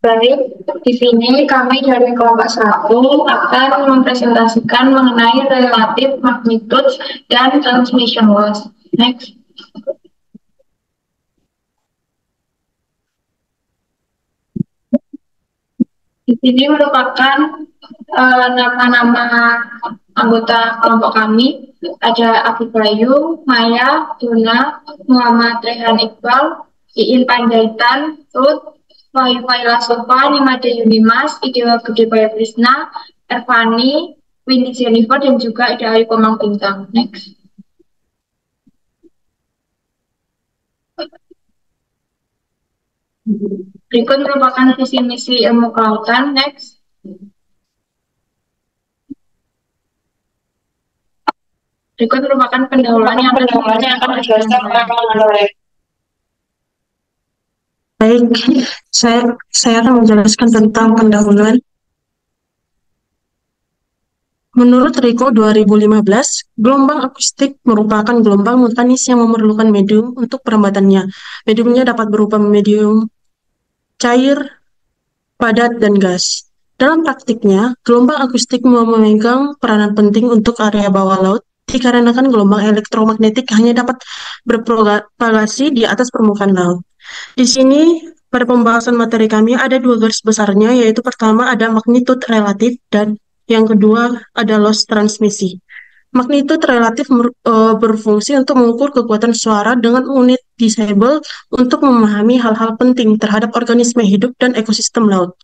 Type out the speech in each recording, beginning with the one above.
Baik, di sini kami dari kelompok 1 akan mempresentasikan mengenai relatif magnitude dan transmission loss. Next. Di sini merupakan nama-nama anggota kelompok kami. Ada Abi Bayu, Maya, Duna, Muhammad Rehan Iqbal, Iin Panjaitan, Ruth, Wahyu Faila Sofa, Nimade Yunimas, Idewa Gede Bayakrisna, Ervani, Winnie Jennifer, dan juga Ida Ayu Komang Bintang. Next. Berikut merupakan visi misi ilmu kelautan. Next. Berikut merupakan pendahuluan yang akan dijelaskan oleh Baik, saya akan menjelaskan tentang pendahuluan. Menurut Riko 2015, gelombang akustik merupakan gelombang mekanis yang memerlukan medium untuk perambatannya. Mediumnya dapat berupa medium cair, padat, dan gas. Dalam praktiknya, gelombang akustik memegang peranan penting untuk area bawah laut dikarenakan gelombang elektromagnetik hanya dapat berpropagasi di atas permukaan laut. Di sini, pada pembahasan materi kami ada dua garis besarnya, yaitu pertama ada magnitude relatif dan yang kedua ada loss transmisi. Magnitude relatif berfungsi untuk mengukur kekuatan suara dengan unit disable untuk memahami hal-hal penting terhadap organisme hidup dan ekosistem laut.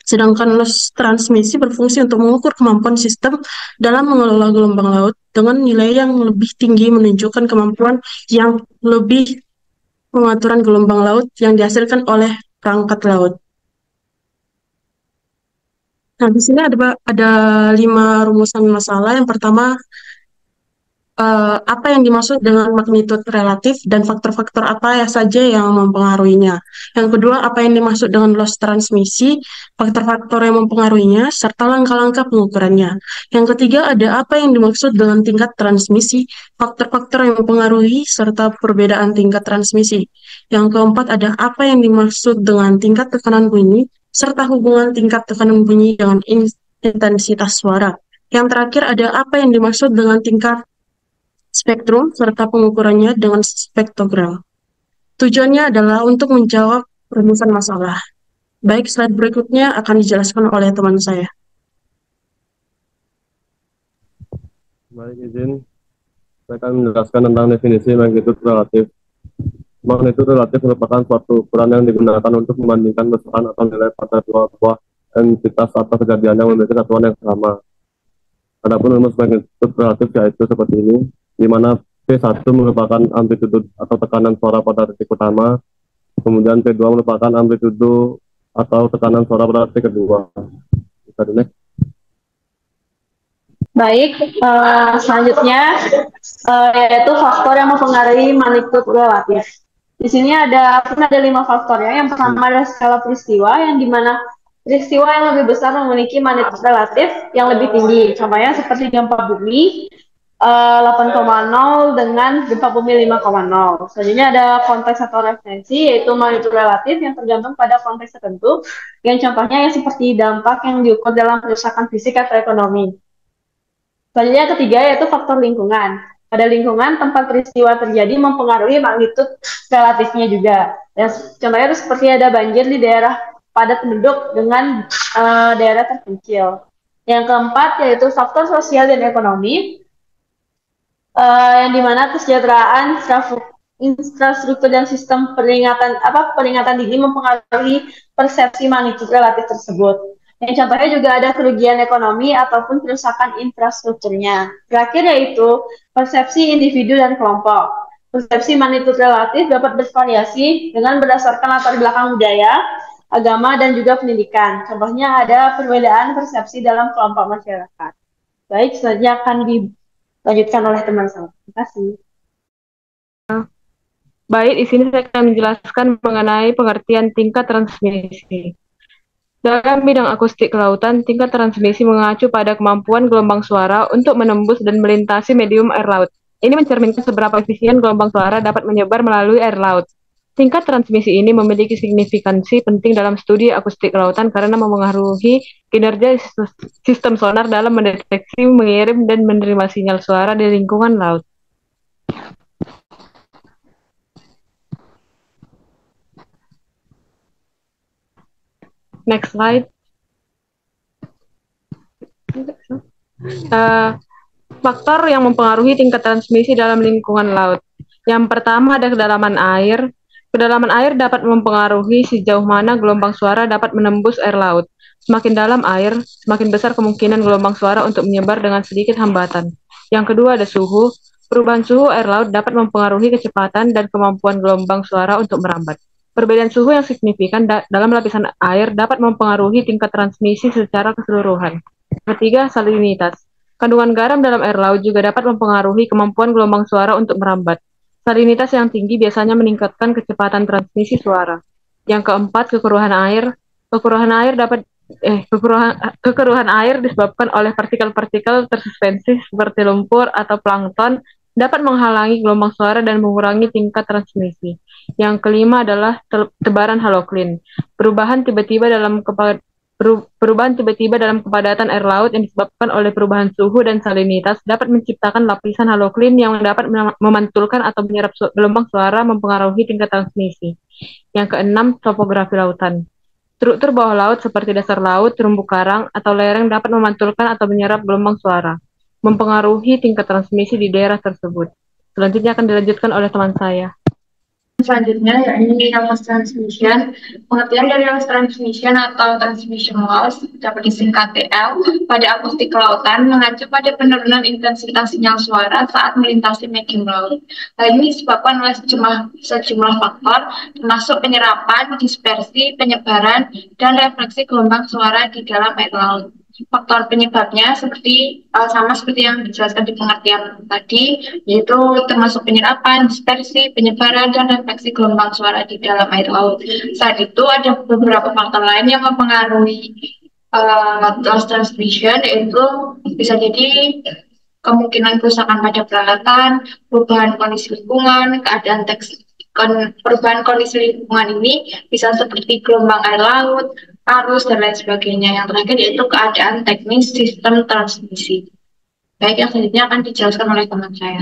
Sedangkan loss transmisi berfungsi untuk mengukur kemampuan sistem dalam mengelola gelombang laut dengan nilai yang lebih tinggi menunjukkan kemampuan yang lebih pengaturan gelombang laut yang dihasilkan oleh perangkat laut. Nah, di sini ada 5 rumusan masalah. Yang pertama, apa yang dimaksud dengan magnitude relatif dan faktor-faktor apa ya saja yang mempengaruhinya. Yang kedua, apa yang dimaksud dengan loss transmisi, faktor-faktor yang mempengaruhinya, serta langkah-langkah pengukurannya. Yang ketiga, ada apa yang dimaksud dengan tingkat transmisi, faktor-faktor yang mempengaruhi, serta perbedaan tingkat transmisi. Yang keempat, ada apa yang dimaksud dengan tingkat tekanan bunyi, serta hubungan tingkat tekanan bunyi dengan intensitas suara. Yang terakhir, ada apa yang dimaksud dengan tingkat spektrum serta pengukurannya dengan spektrogram. Tujuannya adalah untuk menjawab rumusan masalah. Baik, slide berikutnya akan dijelaskan oleh teman saya. Baik, izin. Saya akan menjelaskan tentang definisi magnitude relatif. Magnitude relatif merupakan suatu ukuran yang digunakan untuk membandingkan besaran atau nilai pada dua buah entitas atau kejadian yang memiliki satuan yang sama. Adapun rumus magnitude relatif yaitu seperti ini, di mana P1 merupakan amplitude atau tekanan suara pada titik utama, kemudian P2 merupakan amplitude atau tekanan suara pada titik kedua. Bisa di next. Baik, selanjutnya yaitu faktor yang mempengaruhi magnitude relatif. Di sini ada 5 faktor ya. Yang pertama adalah skala peristiwa, yang dimana peristiwa yang lebih besar memiliki magnitude relatif yang lebih tinggi. Contohnya seperti gempa bumi 8,0 dengan gempa bumi 5,0. Selanjutnya ada konteks atau referensi, yaitu magnitude relatif yang tergantung pada konteks tertentu. Yang contohnya yang seperti dampak yang diukur dalam kerusakan fisik atau ekonomi. Selanjutnya yang ketiga yaitu faktor lingkungan. Pada lingkungan tempat peristiwa terjadi mempengaruhi magnitude relatifnya juga. Ya, contohnya itu seperti ada banjir di daerah padat penduduk dengan daerah terpencil. Yang keempat yaitu faktor sosial dan ekonomi, yang dimana kesejahteraan, infrastruktur dan sistem peringatan dini mempengaruhi persepsi magnitude relatif tersebut. Yang contohnya juga ada kerugian ekonomi ataupun kerusakan infrastrukturnya. Terakhir yaitu persepsi individu dan kelompok. Persepsi magnitude relatif dapat bervariasi dengan berdasarkan latar belakang budaya, agama, dan juga pendidikan. Contohnya ada perbedaan persepsi dalam kelompok masyarakat. Baik, selanjutnya akan dilanjutkan oleh teman saya. Terima kasih. Baik, di sini saya akan menjelaskan mengenai pengertian tingkat transmisi. Dalam bidang akustik kelautan, tingkat transmisi mengacu pada kemampuan gelombang suara untuk menembus dan melintasi medium air laut. Ini mencerminkan seberapa efisien gelombang suara dapat menyebar melalui air laut. Tingkat transmisi ini memiliki signifikansi penting dalam studi akustik lautan karena memengaruhi kinerja sistem sonar dalam mendeteksi, mengirim, dan menerima sinyal suara di lingkungan laut. Next slide. Faktor yang mempengaruhi tingkat transmisi dalam lingkungan laut. Yang pertama ada kedalaman air. Kedalaman air dapat mempengaruhi sejauh mana gelombang suara dapat menembus air laut. Semakin dalam air, semakin besar kemungkinan gelombang suara untuk menyebar dengan sedikit hambatan. Yang kedua ada suhu. Perubahan suhu air laut dapat mempengaruhi kecepatan dan kemampuan gelombang suara untuk merambat. Perbedaan suhu yang signifikan dalam lapisan air dapat mempengaruhi tingkat transmisi secara keseluruhan. Ketiga, salinitas. Kandungan garam dalam air laut juga dapat mempengaruhi kemampuan gelombang suara untuk merambat. Salinitas yang tinggi biasanya meningkatkan kecepatan transmisi suara. Yang keempat, kekeruhan air. Kekeruhan air disebabkan oleh partikel-partikel tersuspensi seperti lumpur atau plankton dapat menghalangi gelombang suara dan mengurangi tingkat transmisi. Yang kelima adalah tebaran haloklin. Perubahan tiba-tiba dalam kepadatan air laut yang disebabkan oleh perubahan suhu dan salinitas dapat menciptakan lapisan haloklin yang dapat memantulkan atau menyerap gelombang suara mempengaruhi tingkat transmisi. Yang keenam, topografi lautan. Struktur bawah laut seperti dasar laut, terumbu karang, atau lereng dapat memantulkan atau menyerap gelombang suara, mempengaruhi tingkat transmisi di daerah tersebut. Selanjutnya akan dilanjutkan oleh teman saya. Selanjutnya yakni loss transmission. Pengertian dari loss transmission atau transmission loss dapat disingkat TL pada akustik kelautan mengacu pada penurunan intensitas sinyal suara saat melintasi medium laut. Hal ini disebabkan oleh sejumlah faktor termasuk penyerapan, dispersi, penyebaran, dan refleksi gelombang suara di dalam air laut. Faktor penyebabnya sama seperti yang dijelaskan di pengertian tadi, yaitu termasuk penyerapan, dispersi, penyebaran, dan refleksi gelombang suara di dalam air laut. Selain itu ada beberapa faktor lain yang mempengaruhi loss transmission, yaitu bisa jadi kemungkinan kerusakan pada peralatan, perubahan kondisi lingkungan, perubahan kondisi lingkungan ini bisa seperti gelombang air laut, arus, dan lain sebagainya. Yang terakhir yaitu keadaan teknis sistem transmisi. Baik, yang selanjutnya akan dijelaskan oleh teman saya.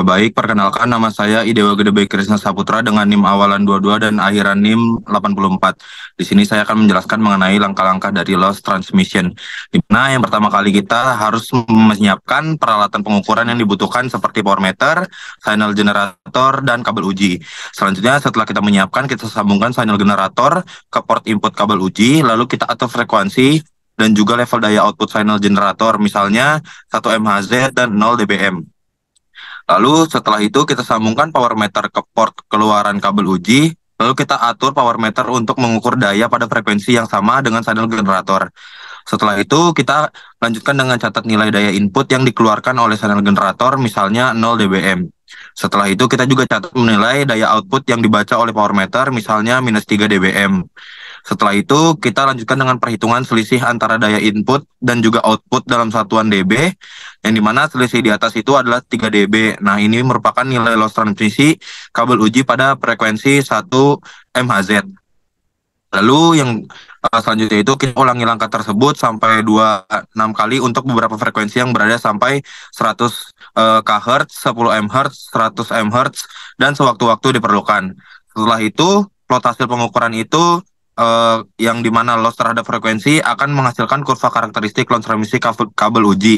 Baik, perkenalkan nama saya Idewa Gedebe Krisna Saputra dengan NIM awalan 22 dan akhiran NIM 84. Di sini saya akan menjelaskan mengenai langkah-langkah dari loss transmission. Di mana yang pertama kali kita harus menyiapkan peralatan pengukuran yang dibutuhkan seperti power meter, signal generator, dan kabel uji. Selanjutnya setelah kita menyiapkan, kita sambungkan signal generator ke port input kabel uji, lalu kita atur frekuensi dan juga level daya output signal generator, misalnya 1 MHz dan 0 dBm. Lalu setelah itu kita sambungkan power meter ke port keluaran kabel uji, lalu kita atur power meter untuk mengukur daya pada frekuensi yang sama dengan signal generator. Setelah itu kita lanjutkan dengan catat nilai daya input yang dikeluarkan oleh signal generator, misalnya 0 dBm. Setelah itu kita juga catat menilai daya output yang dibaca oleh power meter, misalnya minus 3 dBm. Setelah itu, kita lanjutkan dengan perhitungan selisih antara daya input dan juga output dalam satuan dB, yang dimana selisih di atas itu adalah 3 dB. Nah, ini merupakan nilai loss transmisi kabel uji pada frekuensi 1 MHz. Lalu yang selanjutnya itu kita ulangi langkah tersebut sampai 26 kali untuk beberapa frekuensi yang berada sampai 100 kHz, 10 MHz, 100 MHz, dan sewaktu-waktu diperlukan. Setelah itu, plot hasil pengukuran itu yang dimana loss terhadap frekuensi akan menghasilkan kurva karakteristik loss transmisi kabel uji.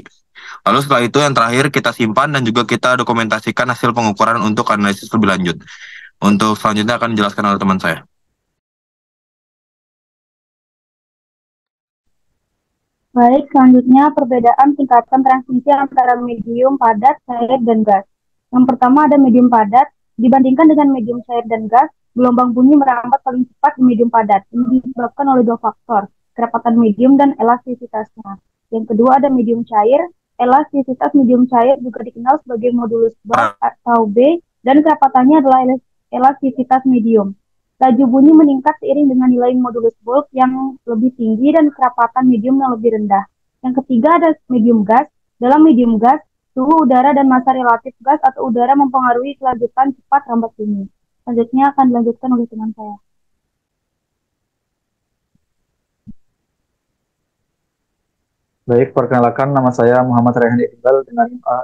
Lalu setelah itu yang terakhir kita simpan dan juga kita dokumentasikan hasil pengukuran untuk analisis lebih lanjut. Untuk selanjutnya akan dijelaskan oleh teman saya. Baik, selanjutnya perbedaan tingkatan transmisi antara medium padat, cair, dan gas. Yang pertama ada medium padat. Dibandingkan dengan medium cair dan gas, gelombang bunyi merambat paling cepat di medium padat. Ini disebabkan oleh dua faktor, kerapatan medium dan elastisitasnya. Yang kedua ada medium cair. Elastisitas medium cair juga dikenal sebagai modulus Bar atau B, dan kerapatannya adalah elastisitas medium. Laju bunyi meningkat seiring dengan nilai modulus bulk yang lebih tinggi dan kerapatan medium yang lebih rendah. Yang ketiga ada medium gas. Dalam medium gas, suhu udara dan massa relatif gas atau udara mempengaruhi kelanjutan cepat rambat bunyi. Selanjutnya akan dilanjutkan oleh teman saya. Baik, perkenalkan nama saya Muhammad Rehan Iqbal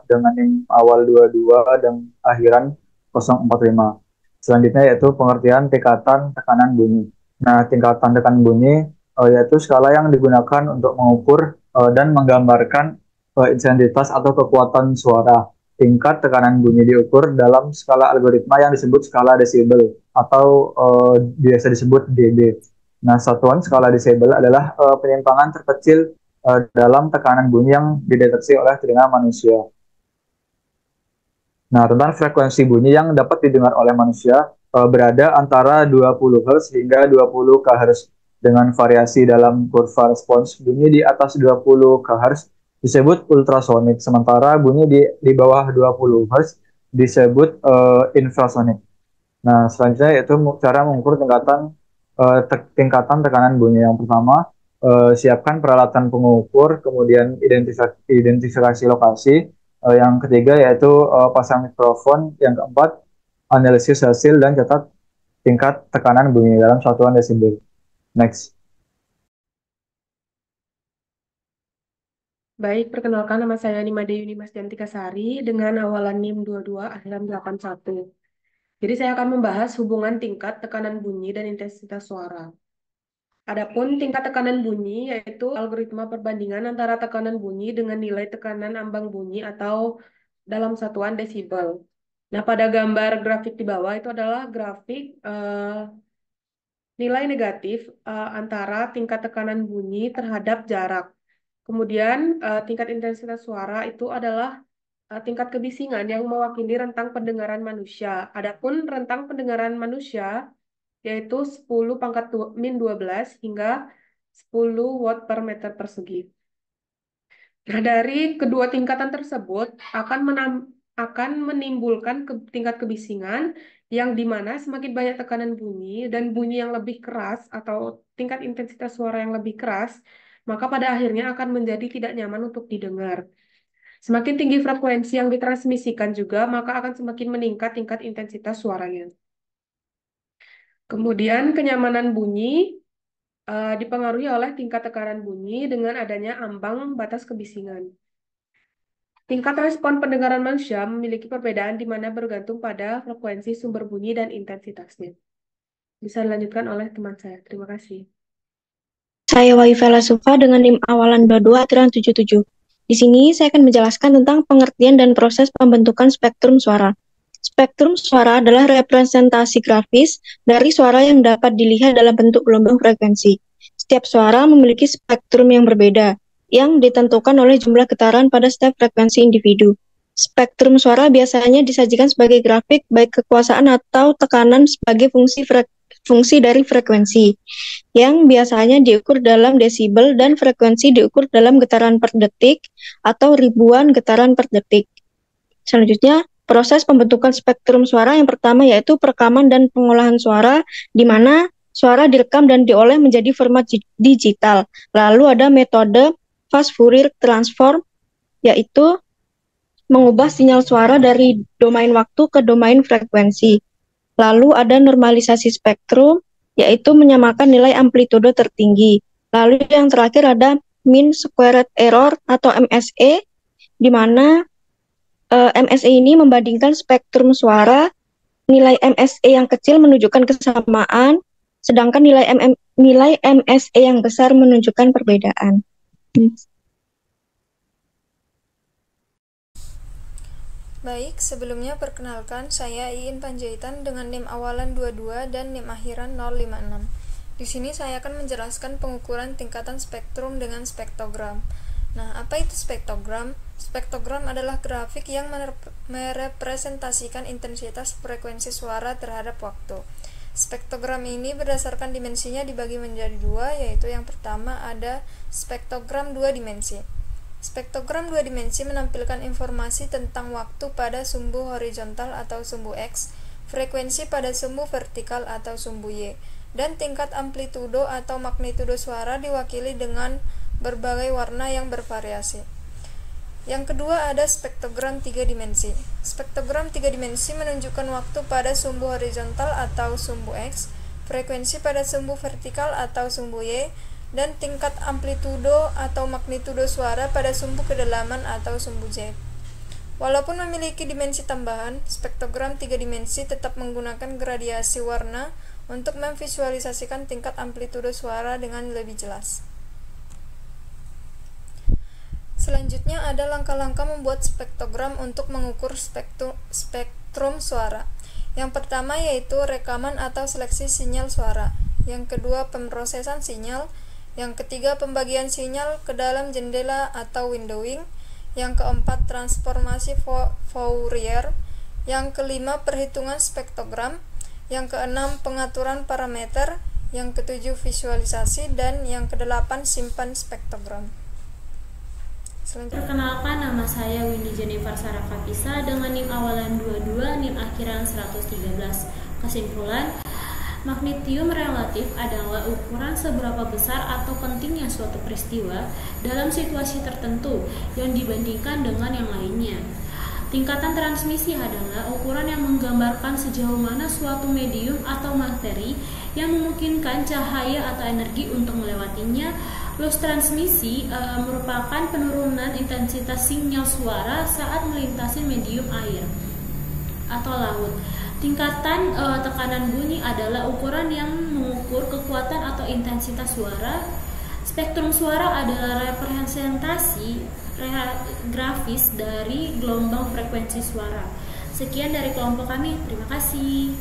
dengan NIM awal 22 dan akhiran 045. Selanjutnya yaitu pengertian tingkatan tekanan bunyi. Nah, tingkatan tekanan bunyi yaitu skala yang digunakan untuk mengukur dan menggambarkan intensitas atau kekuatan suara. Tingkat tekanan bunyi diukur dalam skala algoritma yang disebut skala desibel atau biasa disebut dB. Nah, satuan skala desibel adalah penyimpangan terkecil dalam tekanan bunyi yang dideteksi oleh telinga manusia. Nah, tentang frekuensi bunyi yang dapat didengar oleh manusia berada antara 20 Hz hingga 20 kHz dengan variasi dalam kurva respons. Bunyi di atas 20 kHz disebut ultrasonik, sementara bunyi di bawah 20 Hz disebut infrasonik. Nah, selanjutnya yaitu cara mengukur tingkatan tekanan bunyi. Yang pertama, siapkan peralatan pengukur, kemudian identifikasi lokasi. Yang ketiga yaitu pasang mikrofon. Yang keempat, analisis hasil dan catat tingkat tekanan bunyi dalam satuan desibel. Next. Baik, perkenalkan nama saya Nimade Yunimas Jantika Sari dengan awalan NIM 22 akhiran 81. Jadi saya akan membahas hubungan tingkat tekanan bunyi dan intensitas suara. Adapun tingkat tekanan bunyi yaitu algoritma perbandingan antara tekanan bunyi dengan nilai tekanan ambang bunyi atau dalam satuan desibel. Nah, pada gambar grafik di bawah itu adalah grafik nilai negatif antara tingkat tekanan bunyi terhadap jarak. Kemudian tingkat intensitas suara itu adalah tingkat kebisingan yang mewakili rentang pendengaran manusia. Adapun rentang pendengaran manusia yaitu 10 pangkat min 12 hingga 10 watt per meter persegi. Nah, dari kedua tingkatan tersebut akan menimbulkan tingkat kebisingan yang dimana semakin banyak tekanan bunyi dan bunyi yang lebih keras atau tingkat intensitas suara yang lebih keras, maka pada akhirnya akan menjadi tidak nyaman untuk didengar. Semakin tinggi frekuensi yang ditransmisikan juga, maka akan semakin meningkat tingkat intensitas suaranya. Kemudian kenyamanan bunyi dipengaruhi oleh tingkat tekanan bunyi dengan adanya ambang batas kebisingan. Tingkat respon pendengaran manusia memiliki perbedaan di mana bergantung pada frekuensi sumber bunyi dan intensitasnya. Bisa dilanjutkan oleh teman saya. Terima kasih. Saya Waifela Sufa dengan NIM awalan 22 akhiran 77. Di sini saya akan menjelaskan tentang pengertian dan proses pembentukan spektrum suara. Spektrum suara adalah representasi grafis dari suara yang dapat dilihat dalam bentuk gelombang frekuensi. Setiap suara memiliki spektrum yang berbeda, yang ditentukan oleh jumlah getaran pada setiap frekuensi individu. Spektrum suara biasanya disajikan sebagai grafik, baik kekuasaan atau tekanan sebagai fungsi dari frekuensi, yang biasanya diukur dalam desibel dan frekuensi diukur dalam getaran per detik atau ribuan getaran per detik. Selanjutnya, proses pembentukan spektrum suara yang pertama yaitu perekaman dan pengolahan suara, di mana suara direkam dan diolah menjadi format digital. Lalu ada metode fast Fourier transform, yaitu mengubah sinyal suara dari domain waktu ke domain frekuensi. Lalu ada normalisasi spektrum, yaitu menyamakan nilai amplitudo tertinggi. Lalu yang terakhir ada mean squared error atau MSE, di mana MSE ini membandingkan spektrum suara, nilai MSE yang kecil menunjukkan kesamaan, sedangkan nilai MSE yang besar menunjukkan perbedaan. Baik, sebelumnya perkenalkan saya Iin Panjaitan dengan NIM awalan 22 dan NIM akhiran 056. Di sini saya akan menjelaskan pengukuran tingkatan spektrum dengan spektrogram. Nah, apa itu spektrogram? Spektrogram adalah grafik yang merepresentasikan intensitas frekuensi suara terhadap waktu. Spektrogram ini berdasarkan dimensinya dibagi menjadi dua, yaitu yang pertama ada spektrogram 2 dimensi. Spektrogram 2 dimensi menampilkan informasi tentang waktu pada sumbu horizontal atau sumbu X, frekuensi pada sumbu vertikal atau sumbu Y, dan tingkat amplitudo atau magnitudo suara diwakili dengan berbagai warna yang bervariasi. Yang kedua ada spektrogram 3 dimensi. Spektrogram 3 dimensi menunjukkan waktu pada sumbu horizontal atau sumbu X, frekuensi pada sumbu vertikal atau sumbu Y, dan tingkat amplitudo atau magnitudo suara pada sumbu kedalaman atau sumbu Z. Walaupun memiliki dimensi tambahan, spektrogram 3 dimensi tetap menggunakan gradiasi warna untuk memvisualisasikan tingkat amplitudo suara dengan lebih jelas. Selanjutnya ada langkah-langkah membuat spektrogram untuk mengukur spektrum suara. Yang pertama yaitu rekaman atau seleksi sinyal suara. Yang kedua pemrosesan sinyal. Yang ketiga pembagian sinyal ke dalam jendela atau windowing. Yang keempat transformasi Fourier. Yang kelima perhitungan spektrogram. Yang keenam pengaturan parameter. Yang ketujuh visualisasi. Dan yang kedelapan simpan spektrogram. Perkenalkan, nama saya Windy Jennifer Sarakapisa dengan NIM awalan 22, NIM akhiran 113. Kesimpulan, magnitudo relatif adalah ukuran seberapa besar atau pentingnya suatu peristiwa dalam situasi tertentu yang dibandingkan dengan yang lainnya. Tingkatan transmisi adalah ukuran yang menggambarkan sejauh mana suatu medium atau materi yang memungkinkan cahaya atau energi untuk melewatinya. Loss transmisi merupakan penurunan intensitas sinyal suara saat melintasi medium air atau laut. Tingkatan tekanan bunyi adalah ukuran yang mengukur kekuatan atau intensitas suara. Spektrum suara adalah representasi grafis dari gelombang frekuensi suara. Sekian dari kelompok kami, terima kasih.